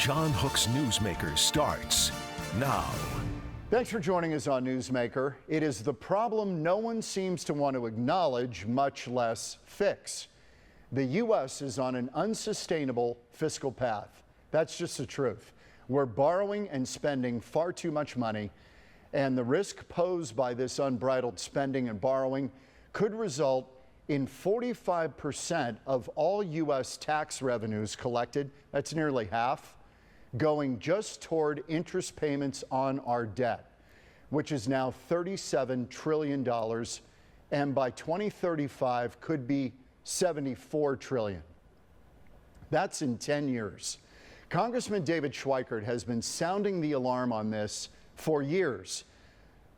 John Hook's Newsmaker starts now. Thanks for joining us on Newsmaker. It is the problem no one seems to want to acknowledge, much less fix. The U.S. is on an unsustainable fiscal path. That's just the truth. We're borrowing and spending far too much money, and the risk posed by this unbridled spending and borrowing could result in 45% of all U.S. tax revenues collected, that's nearly half, going just toward interest payments on our debt, which is now $37 trillion, and by 2035 could be $74 trillion. That's in 10 years. Congressman David Schweikert has been sounding the alarm on this for years,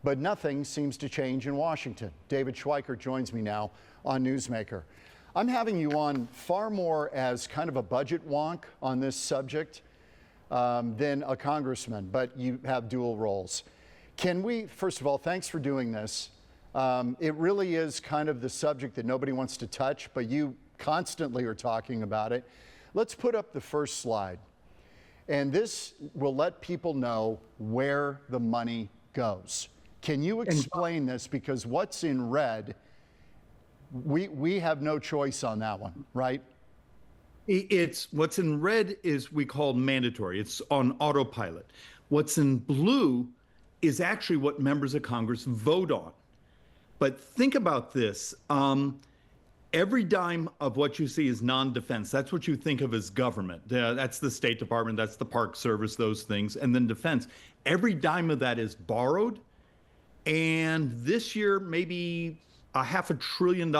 but nothing seems to change in Washington. David Schweikert joins me now on Newsmaker. I'm having you on far more as kind of a budget wonk on this subject than a congressman, but you have dual roles. Can we, first of all, thanks for doing this. It really is kind of the subject that nobody wants to touch, but you constantly are talking about it. Let's put up the first slide. And this will let people know where the money goes. Can you explain this? Because what's in red, we have no choice on that one, right? It's what's in red is we call mandatory. It's on autopilot. What's in blue is actually what members of Congress vote on. But think about this. Every dime of what you see is non-defense. That's what you think of as government. That's the State Department, that's the Park Service, those things, and then defense. Every dime of that is borrowed. And this year, maybe $500 billion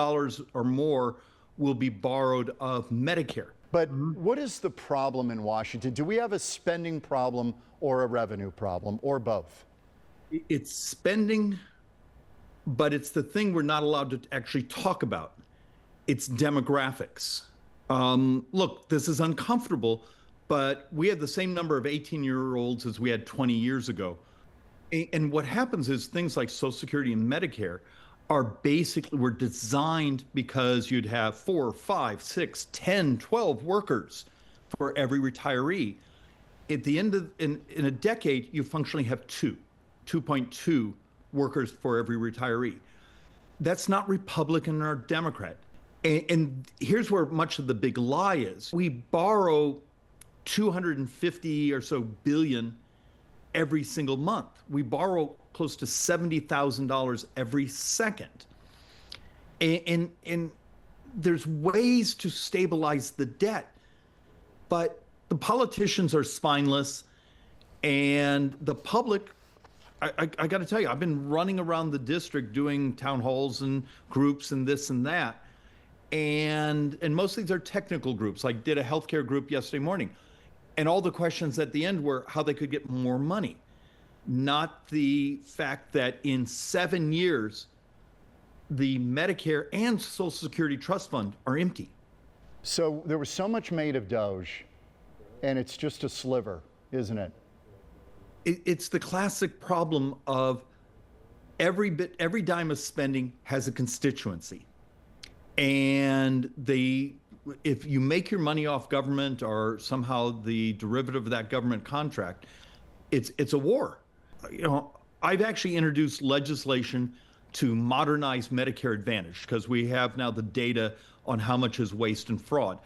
or more will be borrowed of Medicare. But what is the problem in Washington? Do we have a spending problem or a revenue problem, or both? It's spending, but it's the thing we're not allowed to actually talk about. It's demographics. Look, this is uncomfortable, but we had the same number of 18-year-olds as we had 20 years ago. And what happens is things like Social Security and Medicare were designed because you'd have 4, 5, 6, 10, 12 workers for every retiree. At the end of, in a decade, you functionally have 2.2 workers for every retiree. That's not Republican or Democrat. And here's where much of the big lie is. We borrow 250 or so billion every single month. We borrow close to $70,000 every second. And there's ways to stabilize the debt, but the politicians are spineless, and the public, I got to tell you, I've been running around the district doing town halls and groups and this and that. And most of these are technical groups. I did a healthcare group yesterday morning, and all the questions at the end were how they could get more money, not the fact that in 7 years, the Medicare and Social Security Trust Fund are empty. So there was so much made of Doge, and it's just a sliver, isn't it? It's the classic problem of every dime of spending has a constituency. And if you make your money off government or somehow the derivative of that government contract, it's a war. You know, I've actually introduced legislation to modernize Medicare Advantage because we have now the data on how much is waste and fraud.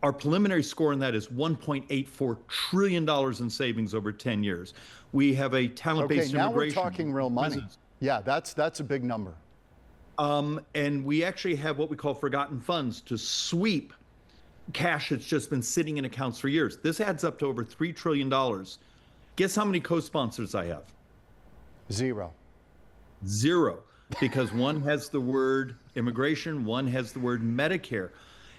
Our preliminary score on that is $1.84 trillion in savings over 10 years. We have a talent-based immigration. Okay, now we're talking real money. Yeah, that's a big number. And we actually have what we call forgotten funds to sweep cash that's just been sitting in accounts for years. This adds up to over $3 trillion. Guess how many co-sponsors I have? Zero. Because one has the word immigration, one has the word Medicare.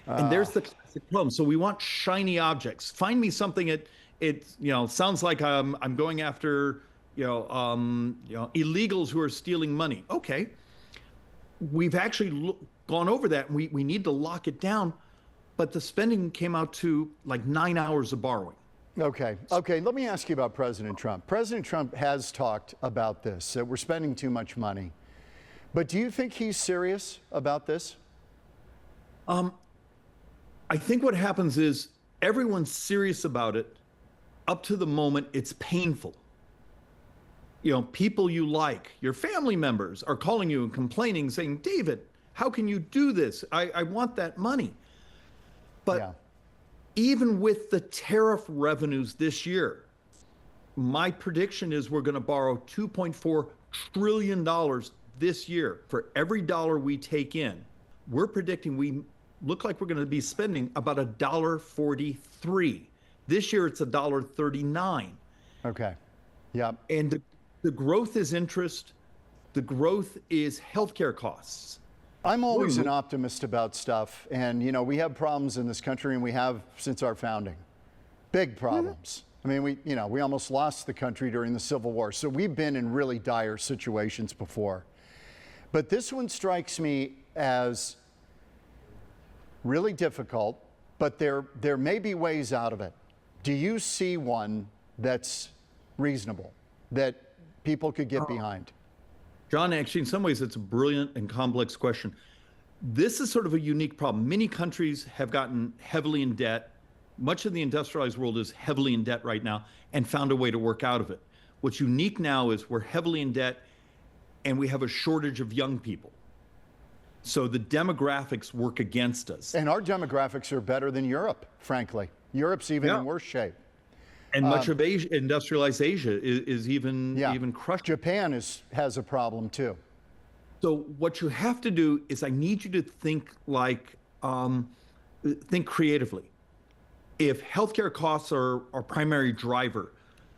And there's the classic problem. So we want shiny objects. Find me something it sounds like I'm going after illegals who are stealing money. Okay. We've actually gone over that. We need to lock it down, but the spending came out to like 9 hours of borrowing. Okay. Let me ask you about President Trump. President Trump has talked about this, that we're spending too much money. But do you think he's serious about this? I think what happens is everyone's serious about it up to the moment, it's painful. People you like, your family members are calling you and complaining, saying, David, how can you do this? I want that money. But even with the tariff revenues this year, my prediction is we're going to borrow $2.4 trillion this year. For every dollar we take in, we're predicting we look like we're going to be spending about $1.43. This year it's $1.39. Okay. Yeah. And the growth is interest. The growth is healthcare costs. I'm always an optimist about stuff. And, we have problems in this country, and we have since our founding. Big problems. I mean, we almost lost the country during the Civil War. So we've been in really dire situations before. But this one strikes me as really difficult, but there may be ways out of it. Do you see one that's reasonable, that people could get behind? John, actually, in some ways, it's a brilliant and complex question. This is sort of a unique problem. Many countries have gotten heavily in debt. Much of the industrialized world is heavily in debt right now and found a way to work out of it. What's unique now is we're heavily in debt and we have a shortage of young people. So the demographics work against us. And our demographics are better than Europe, frankly. Europe's even in worse shape. And much of Asia, industrialized Asia, is even crushed. Japan has a problem too. So what you have to do is I need you to think think creatively. If healthcare costs are our primary driver,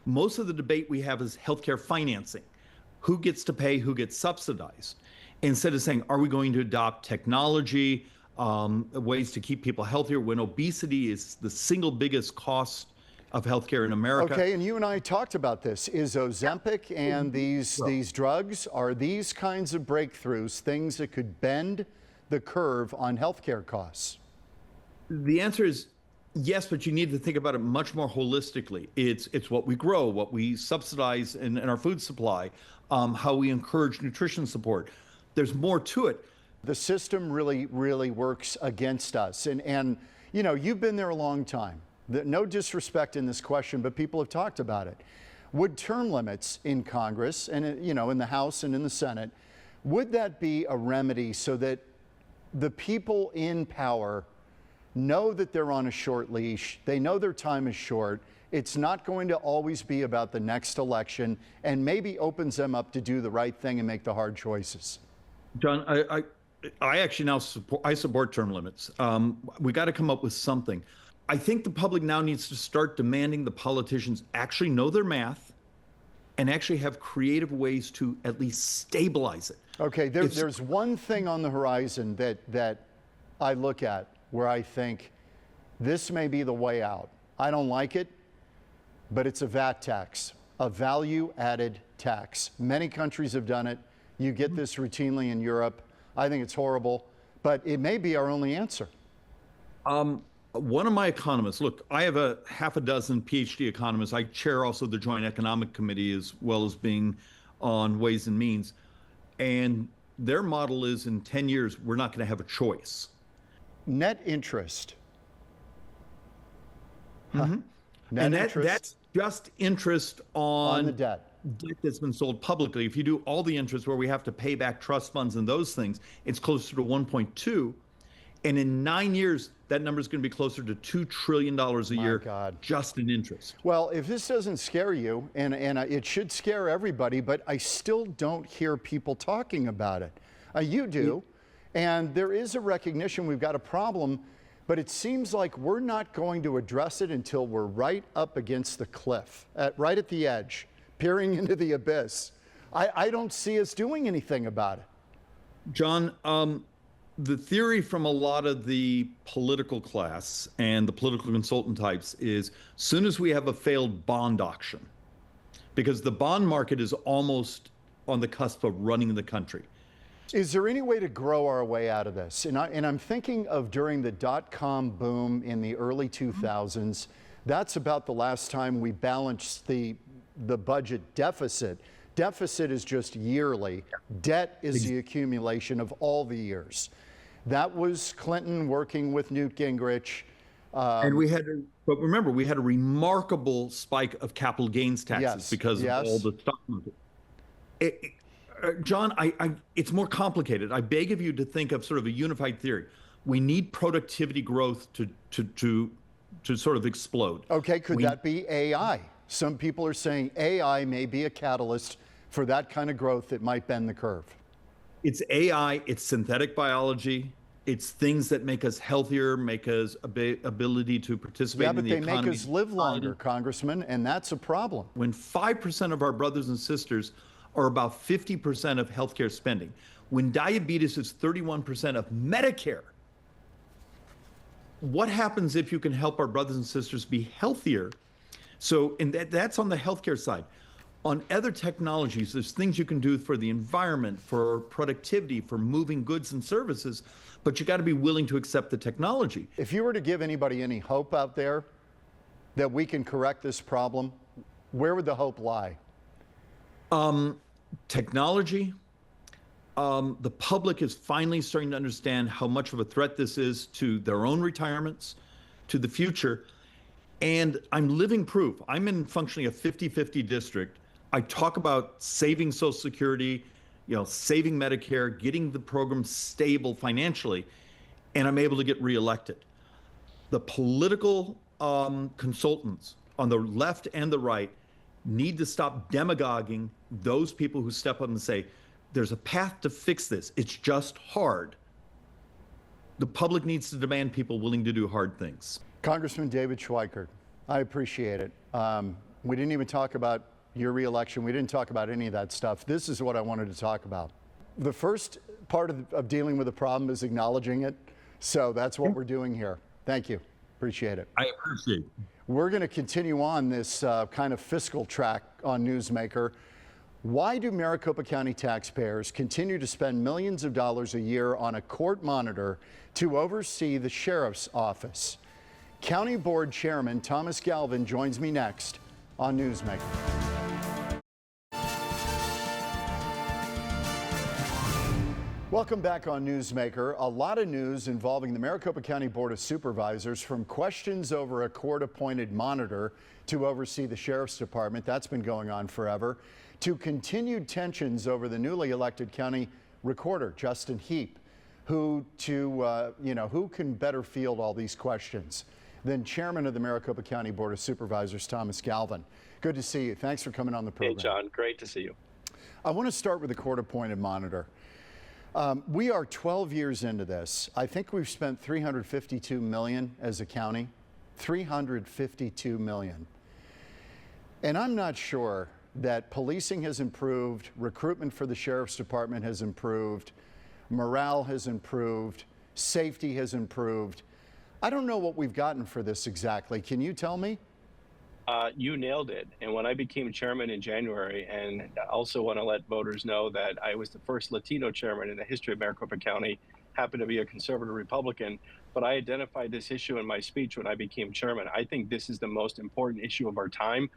most of the debate we have is healthcare financing. Who gets to pay, who gets subsidized? Instead of saying, are we going to adopt technology, ways to keep people healthier when obesity is the single biggest cost of healthcare in America? Okay, and you and I talked about this. Is Ozempic and these drugs, are these kinds of breakthroughs things that could bend the curve on healthcare costs? The answer is yes, but you need to think about it much more holistically. It's what we grow, what we subsidize in our food supply, how we encourage nutrition support. There's more to it. The system really, really works against us. And you've been there a long time. No disrespect in this question, but people have talked about it. Would term limits in Congress and, in the House and in the Senate, would that be a remedy so that the people in power know that they're on a short leash, they know their time is short, it's not going to always be about the next election, and maybe opens them up to do the right thing and make the hard choices? John, I actually now support term limits. We got to come up with something. I think the public now needs to start demanding the politicians actually know their math and actually have creative ways to at least stabilize it. Okay, there's one thing on the horizon that I look at where I think this may be the way out. I don't like it, but it's a VAT tax, a value-added tax. Many countries have done it. You get this routinely in Europe. I think it's horrible, but it may be our only answer. One of my economists, look, I have a half a dozen PhD economists. I chair also the Joint Economic Committee as well as being on Ways and Means. And their model is in 10 years, we're not going to have a choice. Net interest. Mm-hmm. That's just interest on the debt that's been sold publicly. If you do all the interest where we have to pay back trust funds and those things, it's closer to 1.2. And in 9 years, that number is going to be closer to $2 trillion a year just in interest. Well, if this doesn't scare you, and it should scare everybody, but I still don't hear people talking about it. You do, and there is a recognition we've got a problem, but it seems like we're not going to address it until we're right up against the cliff, right at the edge, peering into the abyss. I don't see us doing anything about it. John, the theory from a lot of the political class and the political consultant types is soon as we have a failed bond auction, because the bond market is almost on the cusp of running the country. Is there any way to grow our way out of this? And I'm thinking of during the dot-com boom in the early 2000s. That's about the last time we balanced the budget deficit. Deficit is just yearly. Debt is the accumulation of all the years. That was Clinton working with Newt Gingrich. And we had to But remember, we had a remarkable spike of capital gains taxes Yes, because yes. of all the stock market. John, it's more complicated. I beg of you to think of sort of a unified theory. We need productivity growth to sort of explode. Okay, could that be AI? Some people are saying AI may be a catalyst for that kind of growth that might bend the curve. It's AI, it's synthetic biology, it's things that make us healthier, make us ability to participate in the economy. Yeah, but they make us live longer, Congressman, and that's a problem. When 5% of our brothers and sisters are about 50% of healthcare spending, when diabetes is 31% of Medicare, what happens if you can help our brothers and sisters be healthier? So, and that's on the healthcare side. On other technologies, there's things you can do for the environment, for productivity, for moving goods and services, but you got to be willing to accept the technology. If you were to give anybody any hope out there that we can correct this problem, where would the hope lie? Technology. The public is finally starting to understand how much of a threat this is to their own retirements, to the future. And I'm living proof. I'm in functionally a 50-50 district. I talk about saving Social Security, saving Medicare, getting the program stable financially, and I'm able to get reelected. The political consultants on the left and the right need to stop demagoguing those people who step up and say, there's a path to fix this. It's just hard. The public needs to demand people willing to do hard things. Congressman David Schweikert, I appreciate it. We didn't even talk about your reelection. We didn't talk about any of that stuff. This is what I wanted to talk about. The first part of dealing with the problem is acknowledging it. So that's what we're doing here. Thank you. Appreciate it. I appreciate it. We're going to continue on this kind of fiscal track on Newsmaker. Why do Maricopa County taxpayers continue to spend millions of dollars a year on a court monitor to oversee the sheriff's office? County Board Chairman Thomas Galvin joins me next on Newsmaker. Welcome back on Newsmaker. A lot of news involving the Maricopa County Board of Supervisors, from questions over a court-appointed monitor to oversee the Sheriff's Department. That's been going on forever. To continued tensions over the newly elected county recorder, Justin Heap, who can better field all these questions than Chairman of the Maricopa County Board of Supervisors, Thomas Galvin. Good to see you. Thanks for coming on the program. Hey, John. Great to see you. I want to start with the court-appointed monitor. We are 12 years into this. I think we've spent $352 million as a county, $352 million. And I'm not sure that policing has improved, recruitment for the Sheriff's Department has improved, morale has improved, safety has improved. I don't know what we've gotten for this exactly. Can you tell me? You nailed it. And when I became chairman in January, and I also want to let voters know that I was the first Latino chairman in the history of Maricopa County, happened to be a conservative Republican, but I identified this issue in my speech when I became chairman. I think this is the most important issue of our time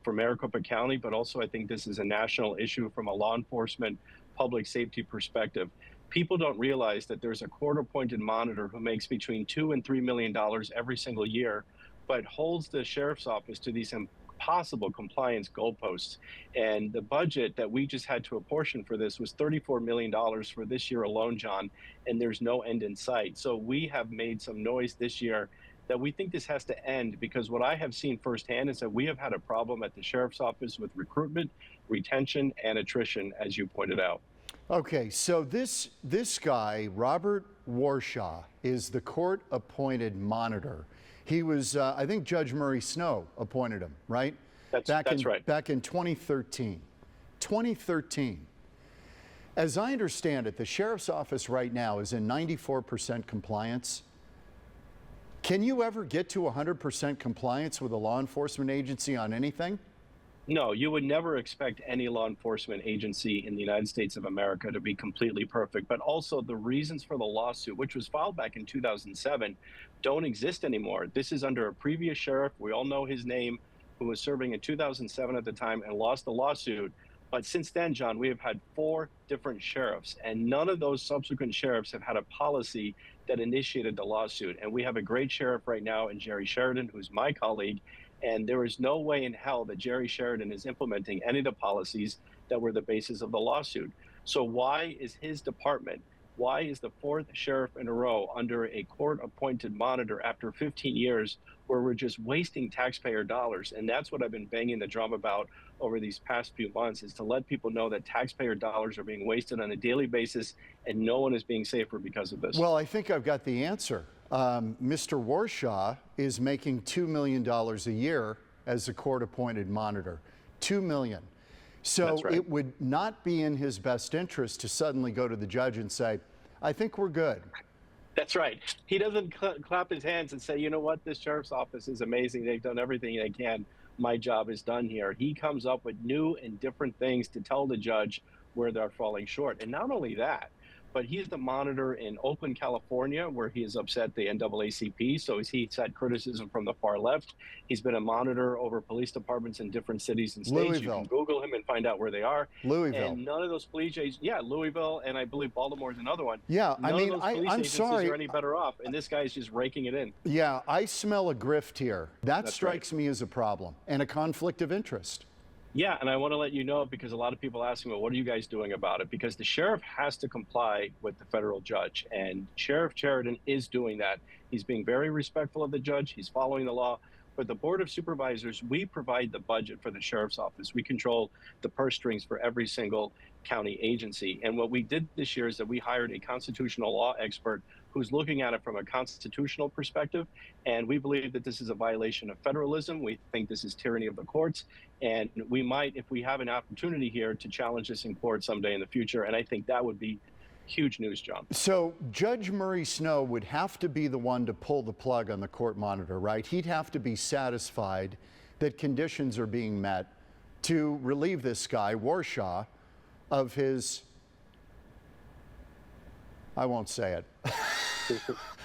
for Maricopa County, but also I think this is a national issue from a law enforcement, public safety perspective. People don't realize that there's a court-appointed monitor who makes between $2 and $3 million every single year, but holds the sheriff's office to these impossible compliance goalposts. And the budget that we just had to apportion for this was $34 million for this year alone, John, and there's no end in sight. So we have made some noise this year that we think this has to end, because what I have seen firsthand is that we have had a problem at the sheriff's office with recruitment, retention, and attrition, as you pointed out. Okay, so this guy, Robert Warshaw, is the court-appointed monitor. He was, I think Judge Murray Snow appointed him, right? That's right. Back in 2013. 2013. As I understand it, the sheriff's office right now is in 94% compliance. Can you ever get to 100% compliance with a law enforcement agency on anything? No, you would never expect any law enforcement agency in the United States of America to be completely perfect, but also the reasons for the lawsuit, which was filed back in 2007, don't exist anymore. This is under a previous sheriff, we all know his name, who was serving in 2007 at the time and lost the lawsuit. But since then, John, we have had 4 different sheriffs, and none of those subsequent sheriffs have had a policy that initiated the lawsuit. And we have a great sheriff right now in Jerry Sheridan, who's my colleague, and there is no way in hell that Jerry Sheridan is implementing any of the policies that were the basis of the lawsuit. So why is his department, why is the 4th sheriff in a row under a court-appointed monitor after 15 years where we're just wasting taxpayer dollars? And that's what I've been banging the drum about over these past few months, is to let people know that taxpayer dollars are being wasted on a daily basis and no one is being safer because of this. Well, I think I've got the answer. Mr. Warshaw is making $2 million a year as a court-appointed monitor. $2 million. So right. It would not be in his best interest to suddenly go to the judge and say, I think we're good. That's right. He doesn't clap his hands and say, you know what, this sheriff's office is amazing. They've done everything they can. My job is done here. He comes up with new and different things to tell the judge where they're falling short. And not only that, but he's the monitor in Oakland, California, where he has upset the NAACP. So he's had criticism from the far left. He's been a monitor over police departments in different cities and states. Louisville. You can Google him and find out where they are. Louisville. And none of those police agents, Louisville, and I believe Baltimore is another one. Yeah, none I mean, of those police I'm agencies sorry. are any better off, and this guy's just raking it in. Yeah, I smell a grift here. That That's strikes me as a problem and a conflict of interest. Yeah, and I want to let you know, because a lot of people ask me, well, what are you guys doing about it? Because the sheriff has to comply with the federal judge, and Sheriff Sheridan is doing that. He's being very respectful of the judge. He's following the law. But the Board of Supervisors, we provide the budget for the sheriff's office. We control the purse strings for every single county agency. And what we did this year is that we hired a constitutional law expert who's looking at it from a constitutional perspective. And we believe that this is a violation of federalism. We think this is tyranny of the courts. And we might, if we have an opportunity here, to challenge this in court someday in the future. And I think that would be huge news, John. So Judge Murray Snow would have to be the one to pull the plug on the court monitor, right? He'd have to be satisfied that conditions are being met to relieve this guy, Warshaw, of his, I won't say it.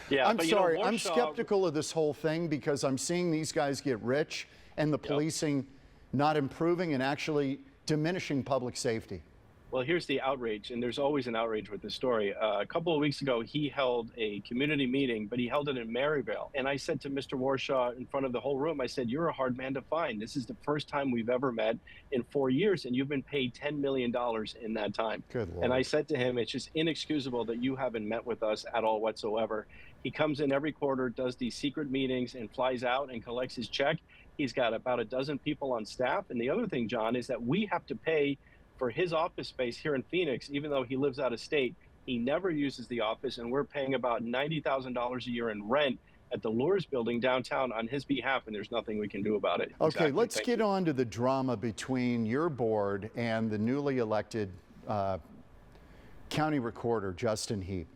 Yeah, I'm but, sorry, Warshaw, I'm skeptical of this whole thing because I'm seeing these guys get rich and the policing not improving and actually diminishing public safety. Well, here's the outrage, and there's always an outrage with this story. A couple of weeks ago, he held a community meeting, but he held it in Maryvale. And I said to Mr. Warshaw in front of the whole room, I said, you're a hard man to find. This is the first time we've ever met in 4 years, and you've been paid $10 million in that time. Good Lord. And I said to him, it's just inexcusable that you haven't met with us at all whatsoever. He comes in every quarter, does these secret meetings, and flies out and collects his check. He's got about a dozen people on staff. And the other thing, John, is that we have to pay for his office space here in Phoenix. Even though he lives out of state, he never uses the office, and we're paying about $90,000 a year in rent at the Lures building downtown on his behalf, and there's nothing we can do about it. Okay, Exactly. let's Thank get you. on to the drama between your board and the newly elected county recorder, Justin Heap.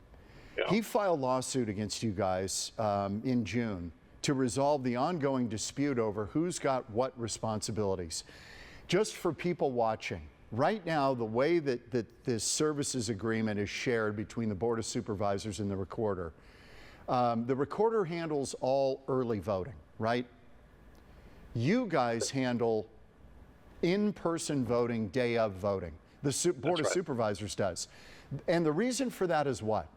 Yeah. He filed a lawsuit against you guys in June to resolve the ongoing dispute over who's got what responsibilities. Just for people watching, right now, the way that this services agreement is shared between the Board of Supervisors and the recorder handles all early voting, right? You guys handle in-person voting, day of voting. The Board of Supervisors does. And the reason for that is what?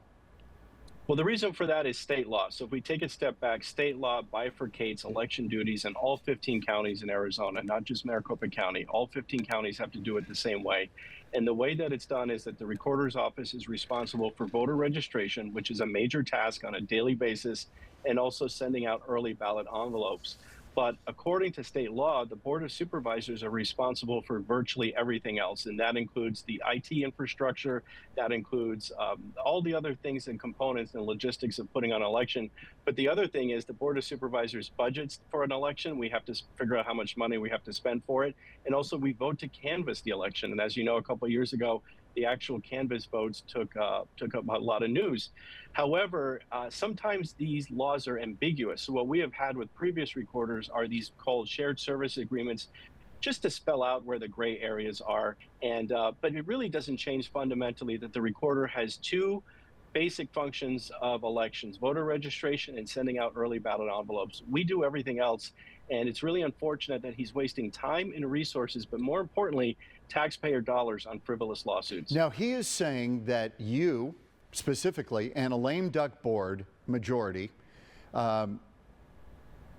Well, the reason for that is state law. So if we take a step back, state law bifurcates election duties in all 15 counties in Arizona, not just Maricopa County. All 15 counties have to do it the same way. And the way that it's done is that the recorder's office is responsible for voter registration, which is a major task on a daily basis, and also sending out early ballot envelopes. But according to state law, the Board of Supervisors are responsible for virtually everything else. And that includes the IT infrastructure, that includes all the other things and components and logistics of putting on an election. But the other thing is the Board of Supervisors budgets for an election. We have to figure out how much money we have to spend for it. And also we vote to canvass the election. And as you know, a couple of years ago, the actual canvass votes took up a lot of news. However, sometimes these laws are ambiguous. So what we have had with previous recorders are these called shared service agreements, just to spell out where the gray areas are. And but it really doesn't change fundamentally that the recorder has two basic functions of elections: voter registration and sending out early ballot envelopes. We do everything else. And it's really unfortunate that he's wasting time and resources, but more importantly, taxpayer dollars on frivolous lawsuits. Now, he is saying that you, specifically, and a lame duck board majority,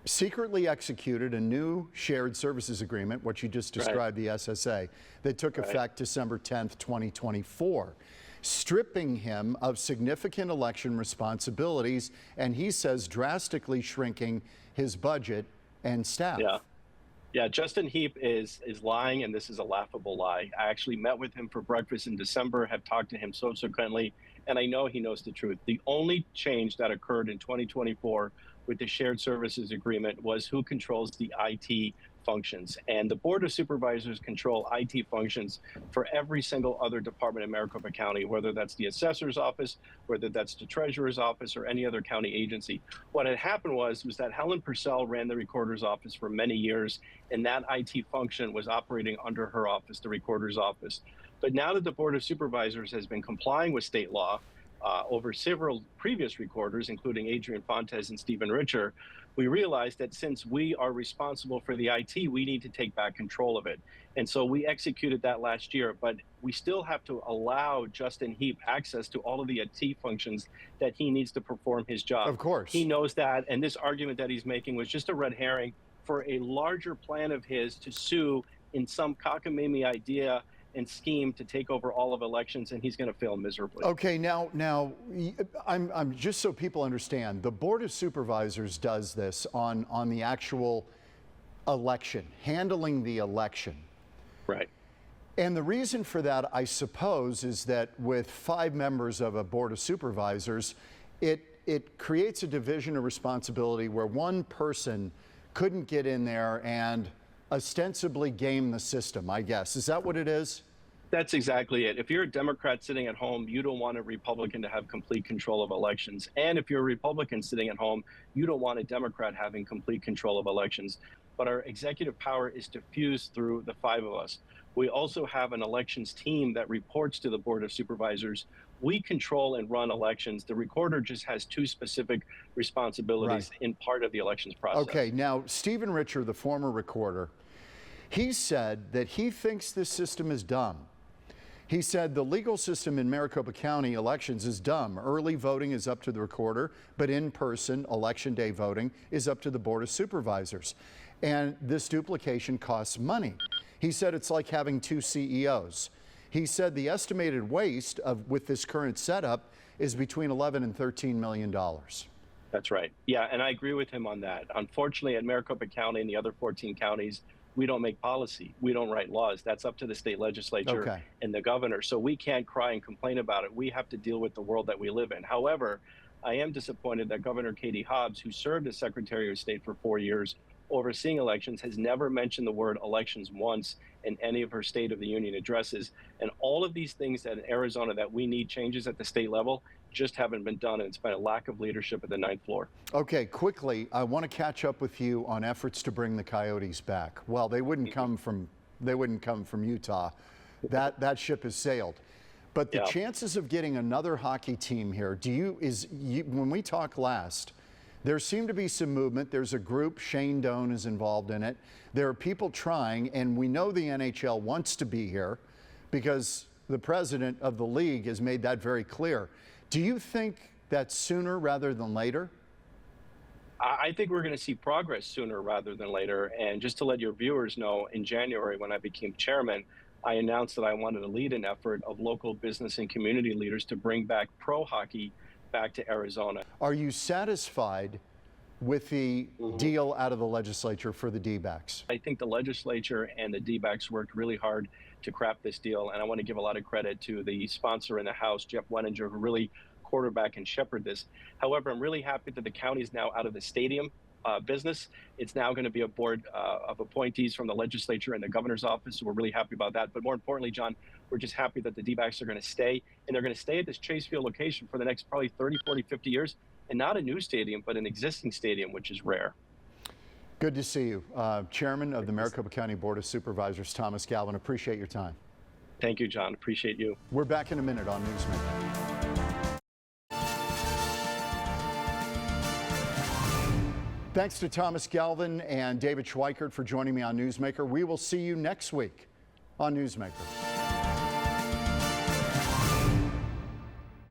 secretly executed a new shared services agreement, what you just described, the SSA, that took effect December 10th, 2024, stripping him of significant election responsibilities, and he says drastically shrinking his budget and staff. Yeah, Justin Heap is lying, and this is a laughable lie. I actually met with him for breakfast in December, have talked to him subsequently, and I know he knows the truth. The only change that occurred in 2024 with the shared services agreement was who controls the IT functions. And the Board of Supervisors control IT functions for every single other department in Maricopa County, whether that's the assessor's office, whether that's the treasurer's office, or any other county agency. What had happened was that Helen Purcell ran the recorder's office for many years, and that IT function was operating under her office, the recorder's office. But now that the Board of Supervisors has been complying with state law over several previous recorders, including Adrian Fontes and Stephen Richer, we realized that since we are responsible for the IT, we need to take back control of it. And so we executed that last year, but we still have to allow Justin Heap access to all of the IT functions that he needs to perform his job. Of course. He knows that, and this argument that he's making was just a red herring for a larger plan of his to sue in some cockamamie idea and scheme to take over all of elections, and he's going to fail miserably. Okay, now, I'm just so people understand, the Board of Supervisors does this on the actual election, handling the election. Right. And the reason for that, I suppose, is that with 5 members of a Board of Supervisors, it creates a division of responsibility where one person couldn't get in there and ostensibly game the system, I guess. Is that what it is? That's exactly it. If you're a Democrat sitting at home, you don't want a Republican to have complete control of elections. And if you're a Republican sitting at home, you don't want a Democrat having complete control of elections. But our executive power is diffused through the 5 of us. We also have an elections team that reports to the Board of Supervisors. We control and run elections. The recorder just has 2 specific responsibilities in part of the elections process. Okay, now, Stephen Richer, the former recorder, he said that he thinks this system is dumb. He said the legal system in Maricopa County elections is dumb. Early voting is up to the recorder, but in-person election day voting is up to the Board of Supervisors. And this duplication costs money. He said it's like having 2 CEOs. He said the estimated waste with this current setup is between $11 and $13 million. That's right. Yeah, and I agree with him on that. Unfortunately, at Maricopa County and the other 14 counties, we don't make policy. We don't write laws. That's up to the state legislature and the governor. So we can't cry and complain about it. We have to deal with the world that we live in. However, I am disappointed that Governor Katie Hobbs, who served as Secretary of State for 4 years, overseeing elections, has never mentioned the word elections once in any of her State of the Union addresses. And all of these things that in Arizona that we need changes at the state level just haven't been done, and it's been a lack of leadership at the 9th floor. Okay, quickly, I want to catch up with you on efforts to bring the Coyotes back. Well, they wouldn't come from Utah. That ship has sailed. But the chances of getting another hockey team here, when we talked last, there seemed to be some movement. There's a group, Shane Doan is involved in it. There are people trying, and we know the NHL wants to be here because the president of the league has made that very clear. Do you think that's sooner rather than later? I think we're going to see progress sooner rather than later. And just to let your viewers know, in January, when I became chairman, I announced that I wanted to lead an effort of local business and community leaders to bring back pro hockey back to Arizona. Are you satisfied with the deal out of the legislature for the D-backs? I think the legislature and the D-backs worked really hard to craft this deal, and I want to give a lot of credit to the sponsor in the House, Jeff Wenninger, who really quarterback and shepherd this. However, I'm really happy that the county is now out of the stadium business. It's now going to be a board of appointees from the legislature and the governor's office, so we're really happy about that. But more importantly, John, we're just happy that the D-backs are going to stay, and they're going to stay at this Chase Field location for the next probably 30, 40, 50 years, and not a new stadium, but an existing stadium, which is rare. Good to see you. Chairman of the Maricopa County Board of Supervisors, Thomas Galvin, appreciate your time. Thank you, John. Appreciate you. We're back in a minute on Newsmaker. Thanks to Thomas Galvin and David Schweikert for joining me on Newsmaker. We will see you next week on Newsmaker.